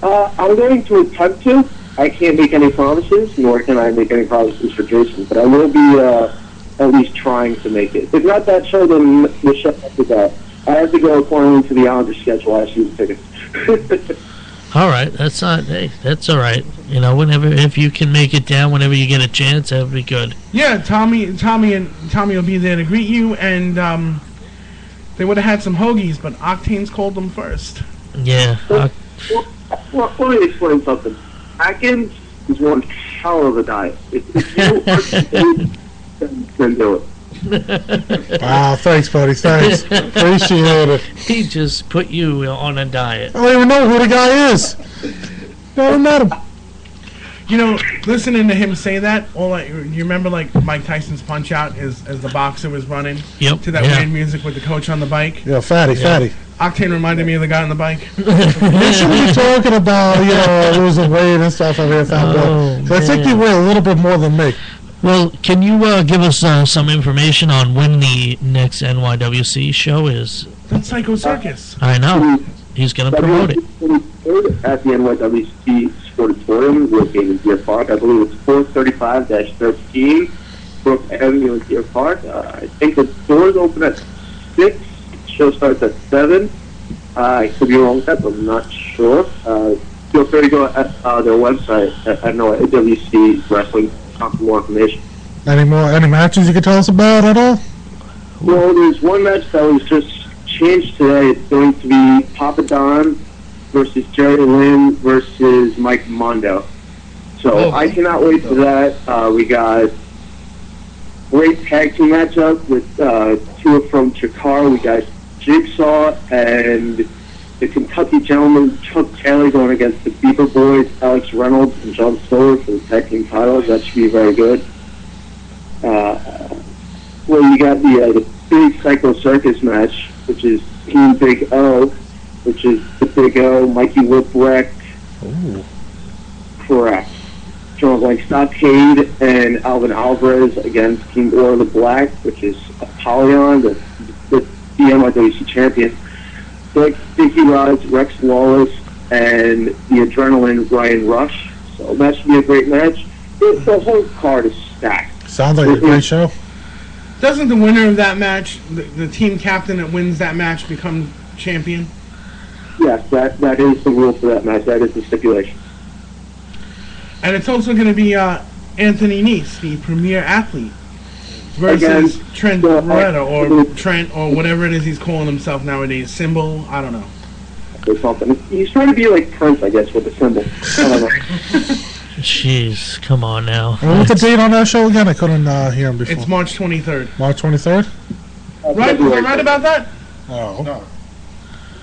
I'm going to attempt to. I can't make any promises, nor can I make any promises for Jason, but I will be at least trying to make it. If not that show, then the show after that. I have to go according to the Islanders schedule. I see the tickets. All right, that's not. Hey, that's all right. You know, if you can make it down, whenever you get a chance, that would be good. Yeah, Tommy will be there to greet you, and they would have had some hoagies, but Octane's called them first. Yeah. Well, let me explain something. Atkins is one hell of a diet. If you are then do it. Wow, thanks, buddy. Thanks. Appreciate it. He just put you on a diet. I don't even know who the guy is. Never met him. You know, listening to him say that, you remember like Mike Tyson's Punch Out as the boxer was running to that weird music with the coach on the bike? Yeah, fatty. Octane reminded me of the guy on the bike. You should be talking about, losing weight and stuff over here, fat boy. I think you weigh a little bit more than me. Well, can you give us some information on when the next NYWC show is? That's Psycho Circus. I know. He's going to promote it. At the NYWC Sportatorium, located in Deer Park. I believe it's 435-13 Brook Avenue in Deer Park. I think the doors open at 6. Show starts at 7. I could be wrong with that, but I'm not sure. Feel free to go at their website at NYWC Wrestling. For more information. Any matches you can tell us about at all? Well, there's one match that was just changed today. It's going to be Papa Don versus Jerry Lynn versus Mike Mondo. So I cannot wait for that. We got great tag team matchup with two from Chikara. We got Jigsaw and the Kentucky Gentleman, Chuck Taylor, going against the Beaver Boys, Alex Reynolds and John Stoller for the tag team titles. That should be very good. Well, you got the Big Psycho Circus match, which is Team Big O, which is the Big O, Mikey Whipwreck. Ooh. Correct. John Blank Stockade and Alvin Alvarez against Team Orla Black, which is Apollyon, the NYWC champion. Dickie Rods, Rex Wallace, and the Adrenaline Ryan Rush. So that should be a great match. The whole card is stacked. Sounds like a great show. Doesn't the winner of that match, the team captain that wins that match, become champion? Yes, that is the rule for that match. That is the stipulation. And it's also going to be Anthony Nese, the premier athlete, versus Trent Beretta, or Trent, or whatever it is he's calling himself nowadays. Symbol, I don't know. Or something. He's trying to be like Prince, I guess, with the symbol. I don't know. Jeez, come on now. What's the date on that show again? I couldn't hear him before. It's March 23rd. March 23rd? Right? Am I right about that? Oh. No.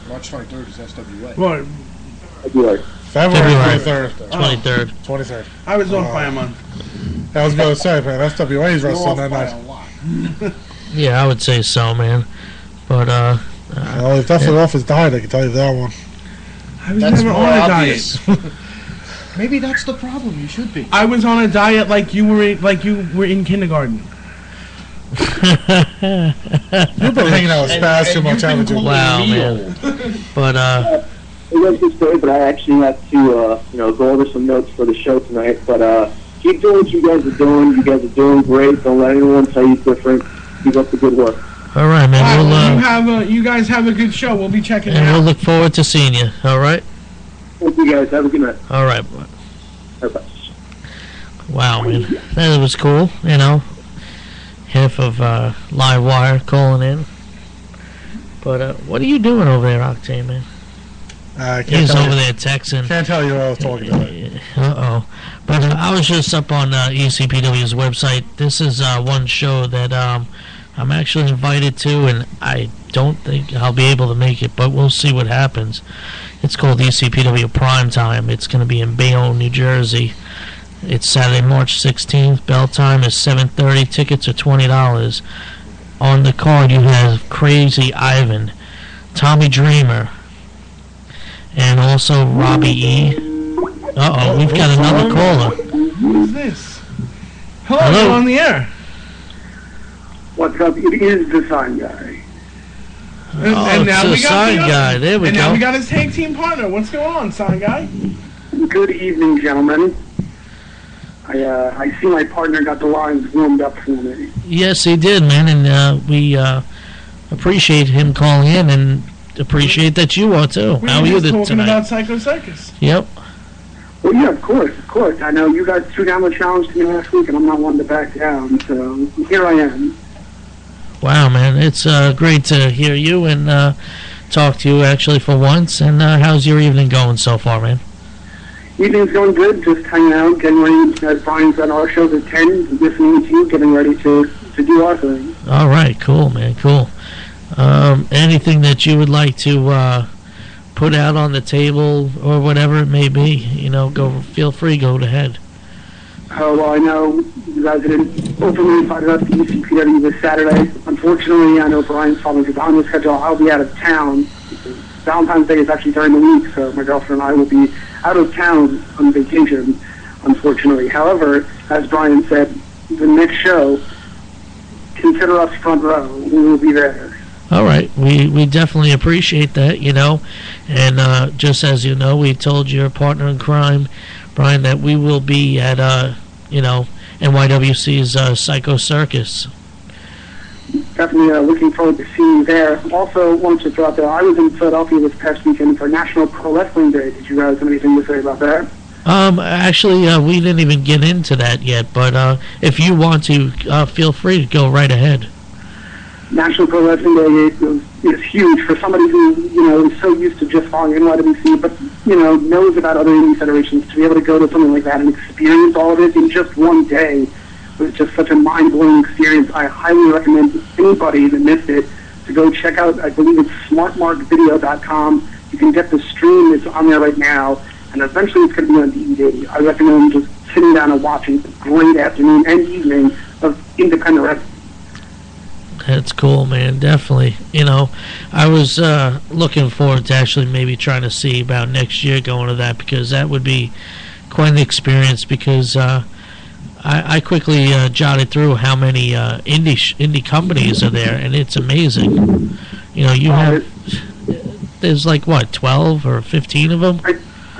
March 23rd is SWA. Well, February. February 23rd. 23rd. 23rd. I was off by a month. I was going to say, man, SWA's wrestling that night. Yeah, I would say so, man. But, well, he's definitely off his diet, I can tell you that one. I was never on a diet. Maybe that's the problem. You should be. I was on a diet like you were in kindergarten. You've been hanging out with Spaz too much, haven't you? Wow, man. But, it was this day, but I actually have to, go over some notes for the show tonight. But keep doing what you guys are doing. You guys are doing great. Don't let anyone tell you different. Keep up the good work. all right, man. You guys have a good show. We'll be checking it And out. we'll look forward to seeing you, all right? Thank you guys. Have a good night. All right. Bye-bye. Wow, man. That was cool, you know. Half of Live Wire calling in. But what are you doing over there, Octane, man? He's over there texting. Can't tell you what I was talking about. Uh-oh. But I was just up on ECPW's website. This is one show that I'm actually invited to, and I don't think I'll be able to make it, but we'll see what happens. It's called ECPW Primetime. It's going to be in Bayonne, New Jersey. It's Saturday, March 16th. Bell time is 7:30. Tickets are $20. On the card, you have Crazy Ivan, Tommy Dreamer, and also Robbie E. Uh-oh, we've got another caller. Who is this? Hello, you're on the air. What's up? It is the Sign Guy. And now it's we the got sign the other- guy. There we and go. now we got his tag team partner. What's going on, sign guy? Good evening, gentlemen. I see my partner got the lines warmed up for me. Yes, he did, man, and we appreciate him calling in and appreciate that you are too. We How were are you just talking tonight? about Psycho Circus. Yep. Well, yeah, of course. I know you guys threw down the challenge to me last week, and I'm not one to back down, so here I am. Wow, man, it's great to hear you and talk to you actually for once. And how's your evening going so far, man? Evening's going good, just hanging out, getting ready, as Brian's on our shows at 10, listening to you, getting ready to do our thing. All right, cool, man, cool. Anything that you would like to put out on the table or whatever it may be, feel free, go ahead. Oh, well, I know you guys didn't openly invite us to ECPW this Saturday. Unfortunately, I know Brian's following his on schedule. I'll be out of town. Valentine's Day is actually during the week, so my girlfriend and I will be out of town on vacation, unfortunately. However, as Brian said, the next show, consider us front row. We will be there. All right, we definitely appreciate that, and just as you know, we told your partner in crime, Brian, that we will be at NYWC's Psycho Circus. Definitely looking forward to seeing you there. Also, wanted to throw out there, I was in Philadelphia this past weekend for National Pro Wrestling Day. Did you guys have anything to say about that? Actually, we didn't even get into that yet, but if you want to, feel free to go right ahead. National Pro Wrestling Day is huge for somebody who, is so used to just following NYWC, but, knows about other indie federations. To be able to go to something like that and experience all of it in just one day was just such a mind-blowing experience. I highly recommend anybody that missed it to go check out, I believe it's smartmarkvideo.com. You can get the stream. It's on there right now, and eventually it's going to be on DVD. I recommend just sitting down and watching a great afternoon and evening of independent wrestling. That's cool, man. Definitely. I was looking forward to actually maybe trying to see about next year going to that, because that would be quite an experience, because I quickly jotted through how many indie companies are there, and it's amazing. There's like, what, 12 or 15 of them?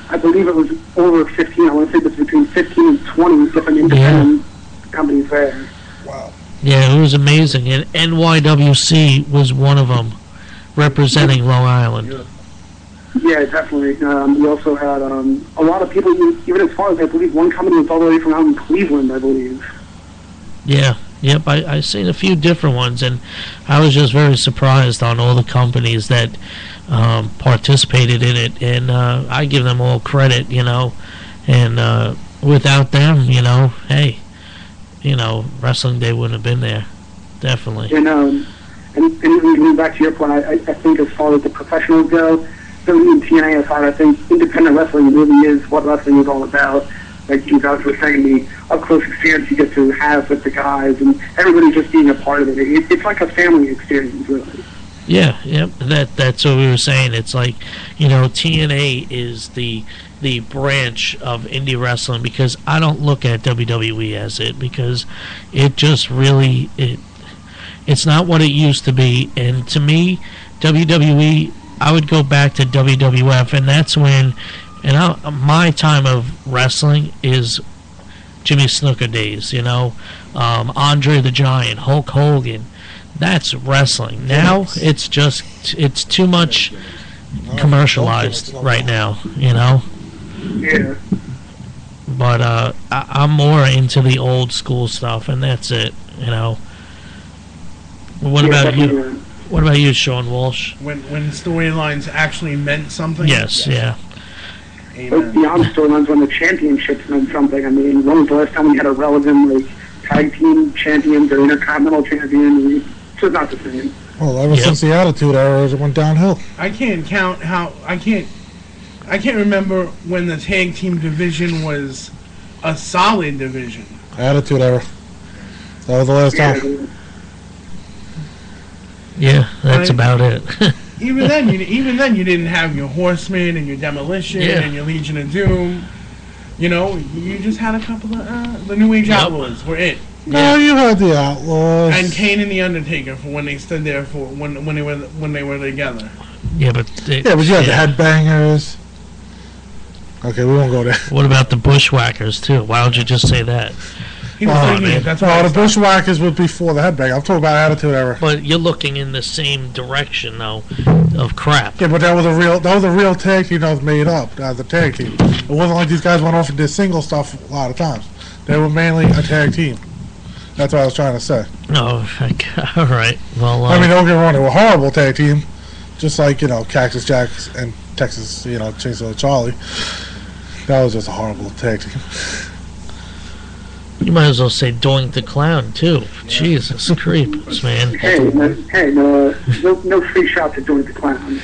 I believe it was over 15. I want to say it was between 15 and 20 different independent companies there. Wow. Yeah, it was amazing, and NYWC was one of them, representing Long Island. Yeah, definitely. We also had a lot of people, even as far as I believe one company was all the way from out in Cleveland, I believe. Yeah, yep, I seen a few different ones, and I was just very surprised on all the companies that participated in it, and I give them all credit, and without them, hey, Wrestling Day wouldn't have been there, definitely. And even going back to your point, I think as far as the professionals go, in TNA aside, I think independent wrestling really is what wrestling is all about. Like you guys were saying, the up-close experience you get to have with the guys and everybody just being a part of it. It's like a family experience, really. Yeah, yep. That's what we were saying. It's like, TNA is the branch of indie wrestling, because I don't look at WWE as it, because it just really it's not what it used to be. And to me, WWE, I would go back to WWF, and that's when, my time of wrestling is Jimmy Snuka days, Andre the Giant, Hulk Hogan. That's wrestling. Now it's too much commercialized right now, Yeah. But I'm more into the old school stuff, and that's it, What about you? What about you, Sean Walsh? When storylines actually meant something? Yes, yeah. But beyond storylines, when the championships meant something. I mean, when was the last time we had a relevant tag team champions or intercontinental champions? It's just not the same. Well, ever since the Attitude Era, it went downhill. I can't remember when the tag team division was a solid division. Attitude Era. That was the last time. Yeah, that's about it. even then, you didn't have your Horsemen and your Demolition and your Legion of Doom. You just had a couple of the New Age Outlaws were it. No, you had the Outlaws. And Kane and the Undertaker for when they stood there for when they were together. Yeah, but you had the Headbangers. Okay, we won't go there. What about the Bushwhackers too? Why don't you just say that? The Bushwhackers would be before the Headbanger. I'm talking about Attitude Era. But you're looking in the same direction though, of crap. Yeah, but that was a real tag team that was made up as a tag team. It wasn't like these guys went off and did single stuff a lot of times. They were mainly a tag team. That's what I was trying to say. Oh, all right. Well, I mean, don't get me wrong, they were a horrible tag team, just like Cactus Jack and Texas, Chainsaw Charlie. That was just a horrible tag team. You might as well say Doink the Clown too. Jesus creeps, man. Hey, no free shots at Doink the Clown.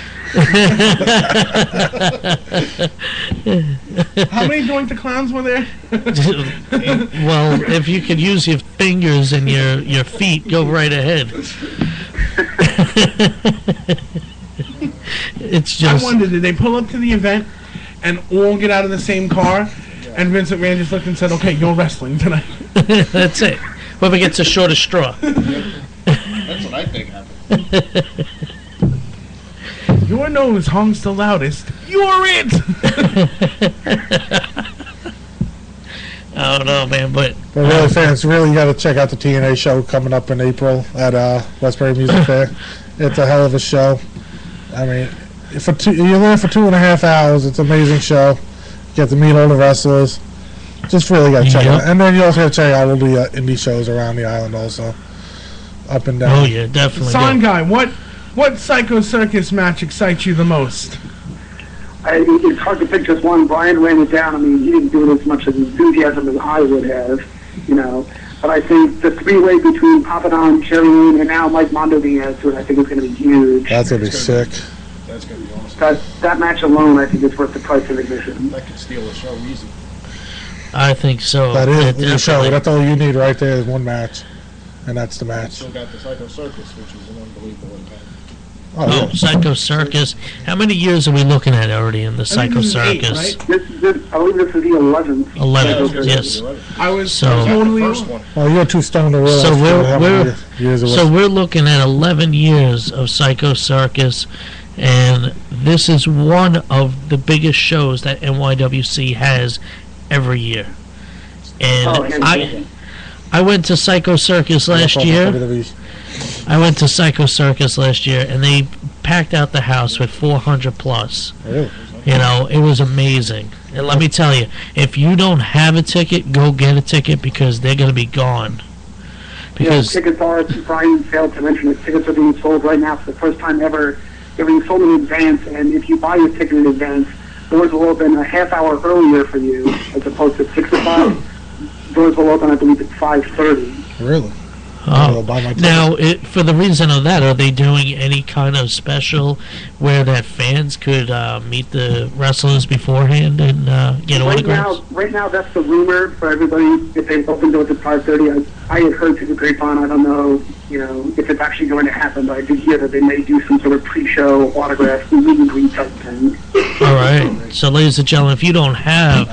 How many Doink the Clowns were there? Well, if you could use your fingers and your feet, go right ahead. It's just. I wonder, did they pull up to the event and all get out of the same car? And Vince McMahon just looked and said, "Okay, you're wrestling tonight." That's it. Whoever gets the shortest straw. That's what I think happened. Your nose honks the loudest. You're it. I don't know, man, but really, fans, you got to check out the TNA show coming up in April at Westbury Music Fair. It's a hell of a show. I mean, you're there for 2.5 hours. It's an amazing show. You get to meet all the wrestlers. Just really got to check it out. And then you also got to check out all the indie shows around the island also. Up and down. Oh, yeah, definitely. Sign Guy, what Psycho Circus match excites you the most? It's hard to pick just one. Brian ran it down. I mean, he didn't do it as much enthusiasm as I would have, But I think the three-way between Papa Don, Jerry Lynn, and now Mike Mondo being added to it, I think is going to be huge. That's going to be sick. That's going to be awesome. That match alone, I think, is worth the price of admission. That could steal the show easy. I think so. That is the show. That's all you need right there is one match. And that's the match. Still got the Psycho Circus, which is an unbelievable event. Oh, Psycho Circus. How many years are we looking at already in the Psycho Circus? 8, right? I believe this is the 11th. 11th, yes. I was totally the first one. Oh, you're too stoned to realize. So we're looking at 11 years of Psycho Circus, and this is one of the biggest shows that NYWC has every year. And I went to Psycho Circus last year. And they packed out the house with 400 plus. Really? It was amazing. And let me tell you, if you don't have a ticket, go get a ticket because they're going to be gone. Because tickets are, Brian failed to mention it, tickets are being sold right now for the first time ever. They're being sold in advance, and if you buy your ticket in advance, doors will open a half hour earlier for you as opposed to 6 o'clock. Doors will open, I believe, at 5:30. Really? Oh. Now, for the reason of that, are they doing any kind of special where that fans could meet the wrestlers beforehand and get autographs? Right now, that's the rumor for everybody. If they open doors at 5:30, I had heard through the grapevine. I don't know, if it's actually going to happen, but I did hear that they may do some sort of pre-show autograph meet and greet type thing. All right. So, ladies and gentlemen, if you don't have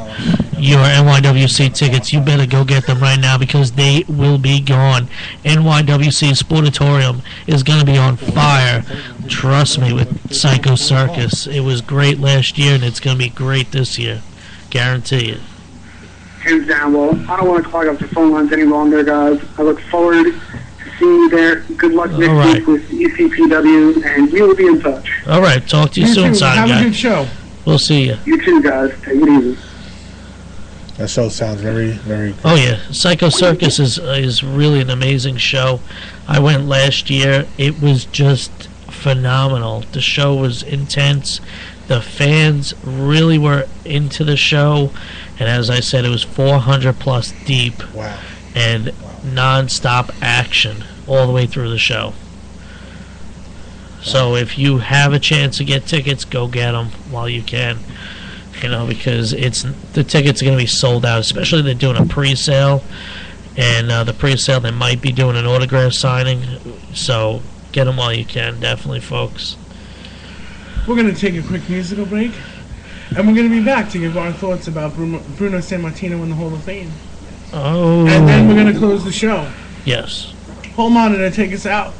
your NYWC tickets, you better go get them right now because they will be gone. NYWC Sportatorium is going to be on fire. Trust me, with Psycho Circus. It was great last year, and it's going to be great this year. Guarantee it. Hands down. Well, I don't want to clog up the phone lines any longer, guys. I look forward to seeing you there. Good luck next week with ECPW, and we will be in touch. All right. Talk to you soon, Sign Guy. Have a good show. We'll see you. You too, guys. Take it easy. That show sounds very, very good. Oh, yeah. Psycho Circus is really an amazing show. I went last year. It was just phenomenal. The show was intense. The fans really were into the show. And as I said, it was 400 plus deep. Wow. And non-stop action all the way through the show. So if you have a chance to get tickets, go get them while you can. Because the tickets are going to be sold out. Especially they're doing a pre-sale, and the pre-sale they might be doing an autograph signing. So get them while you can, definitely, folks. We're going to take a quick musical break, and we're going to be back to give our thoughts about Bruno Sammartino in the Hall of Fame. Oh. And then we're going to close the show. Yes. Home Monitor, take us out.